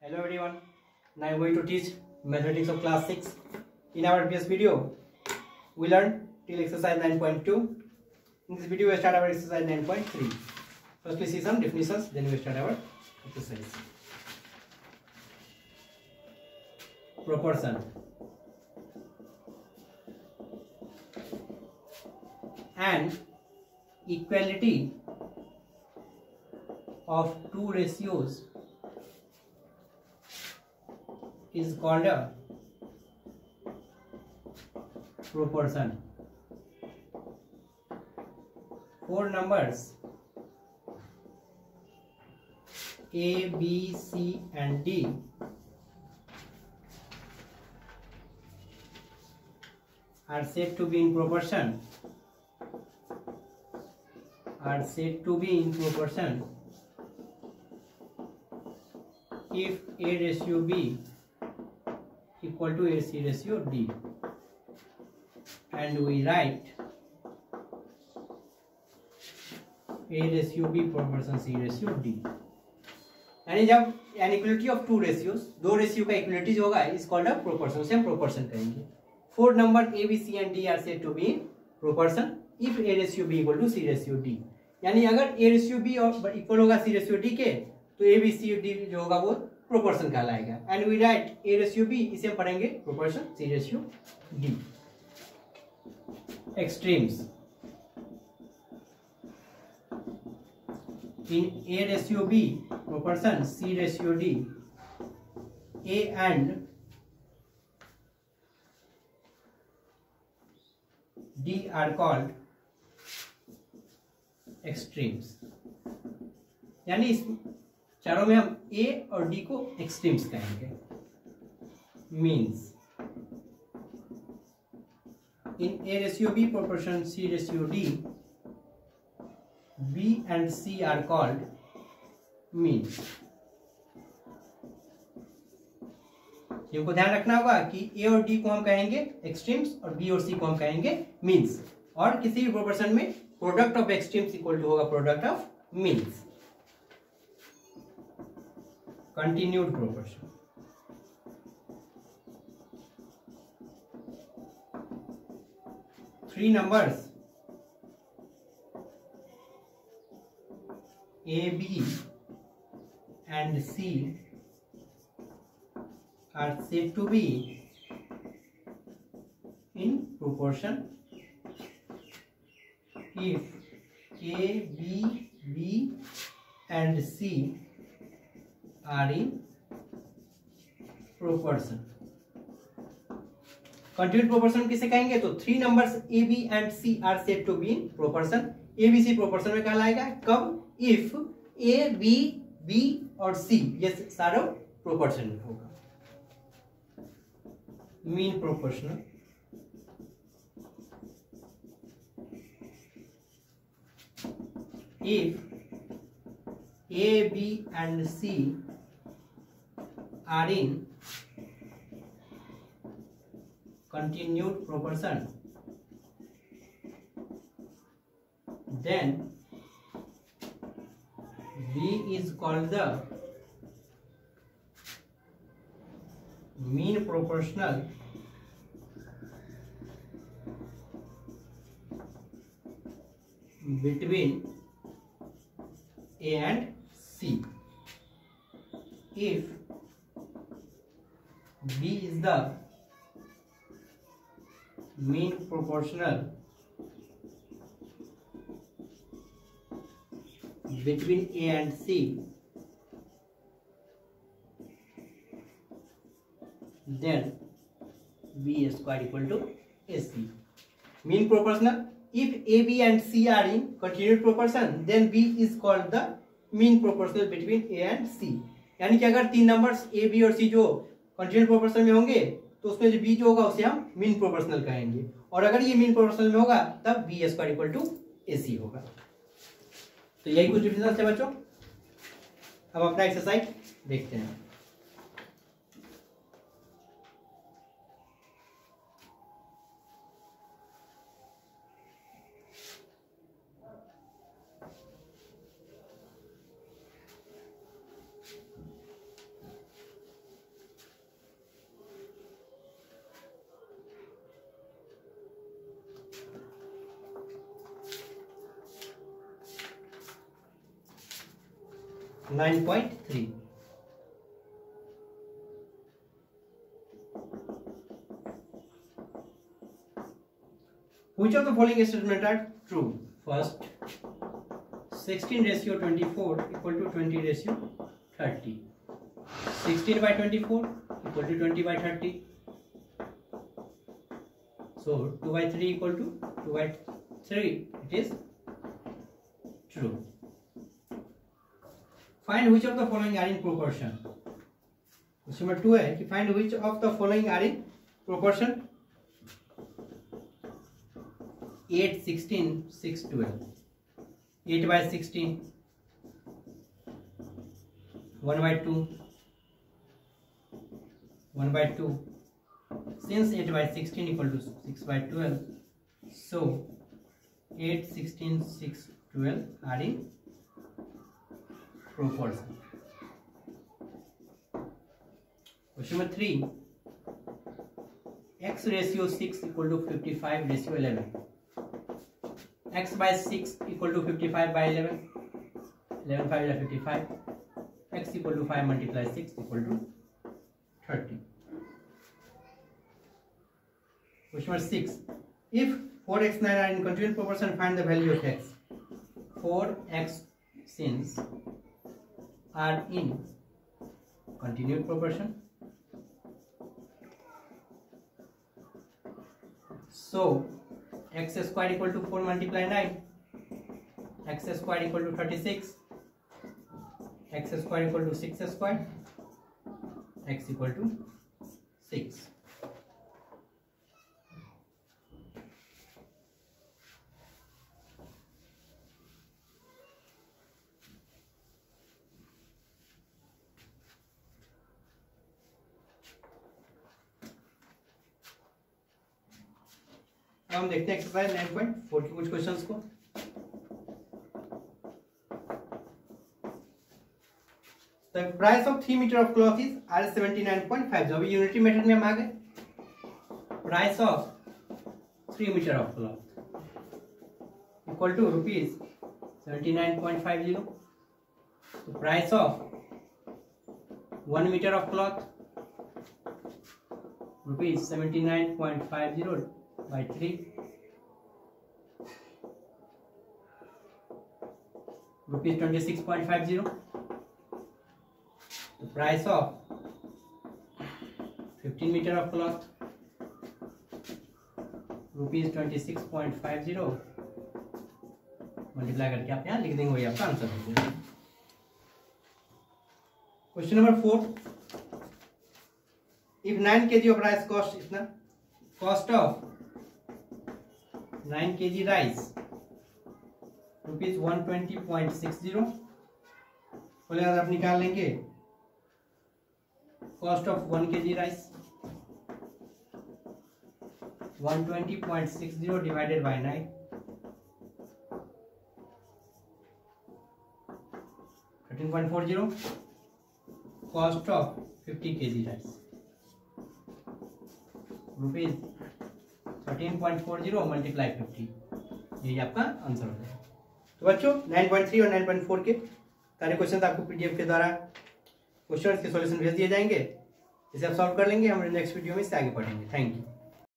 Hello everyone. Now I am going to teach mathematics of class 6. In our previous video, we learned till exercise 9.2. In this video, we start our exercise 9.3. First, we see some definitions, then we start our exercise. Proportion. And equality of two ratios is called a proportion. Four numbers A, B, C and D are said to be in proportion if A ratio B equal to AC ratio D, and we write A ratio B proportion C ratio D. यानी जब an equality of two ratios, दो ratio का equality जो होगा इस called a proportion, उसे हम proportion कहेंगे. Four number A, B, C and D are said to be in proportion if A ratio B equal to C ratio D. यानी अगर A ratio B और इक्वल होगा C ratio D के, तो A, B, C, D जो होगा वो proportion कहलाएगा. And we write A ratio B, इसे हम पढ़ेंगे proportion C ratio D. Extremes. In A ratio B proportion C ratio D, A and D are called extremes. यानी इस चारों में हम A और D को एक्सट्रीम्स कहेंगे. Means in A ratio B proportion C ratio D, B and C are called means. इनको ध्यान रखना होगा कि A और D को हम कहेंगे एक्सट्रीम्स और B और C को हम कहेंगे मीन्स. और किसी भी प्रोपोर्शन में product of extremes equal to होगा product of means. Continued proportion. Three numbers A, B and C are said to be in proportion if A, B, B and C are in proportion. Continued proportion किसे कहेंगे? तो three numbers A, B and C are said to be in proportion. A, B, C proportion में कहलाएगा कब? If A, B, B और C ये सारे proportion में होगा. Mean proportional. if A, B and C are in continued proportion, then B is called the mean proportional between A and C. If B is the mean proportional between A and C, then B square equal to AC. Mean proportional. If A, B and C are in continued proportion, then B is called the mean proportional between A and C. यानी कि अगर तीन numbers A, B और C जो continued proportion में होंगे, तो उसमें जो B जो होगा उसे हम mean proportional कहेंगे. और अगर ये mean proportional में होगा, तब B square equal to AC होगा. तो यही कुछ डिफरेंस है बच्चों. अब अपना एक्सरसाइज देखते हैं. 9.3. Which of the following statements are true? First, 16:24 equal to 20:30. 16/24 equal to 20/30. So 2/3 equal to 2/3. It is true. Find which of the following are in proportion. Question number 2 है कि find which of the following are in proportion. 8, 16, 6, 12. 8/16, 1/2, 1/2. Since 8/16 equal to 6/12, so 8, 16, 6, 12 are in proportion. Question number 3. X ratio 6 equal to 55 ratio 11. X by 6 equal to 55 by 11. 11 5 is 55. X equal to 5 multiply 6 equal to 30. Question number 6. If 4x 9 are in continuous proportion, find the value of x. 4x since are in continuous proportion, so x square equal to 4 multiply 9, x square equal to 36, x square equal to 6 square, x equal to 6. अब हम देखते हैं exercise 9.4 के कुछ questions को. The price of 3 meter of cloth is R79.5. अभी unity method में हम आ गए. Price of 3 meter of cloth equal to rupees 79.50. So price of 1 meter of cloth rupees 79.50 by 3 rupees 26.50. The price of 15 meter of cloth rupees 26.50. Multiply करके आप यहाँ लिख देंगे, वही आपका आंसर हो जाएगा. Question number 4. If 9 kg of rice cost इतना, cost of 9 kg rice rupees 120.60. पहले अगर आप निकाल लेंगे cost of 1 kg rice 120.60 divided by 9, 13.40. Cost of 50 kg rice rupees 13.40 multiply 50. यही आपका आंसर हो जाएगा. तो बच्चों 9.3 और 9.4 के सारे क्वेश्चन आपको पीडीएफ के द्वारा क्वेश्चन के सॉल्यूशन भेज दिए जाएंगे. इसे आप सॉल्व कर लेंगे. हम नेक्स्ट वीडियो में इससे आगे पढ़ेंगे. Thank you.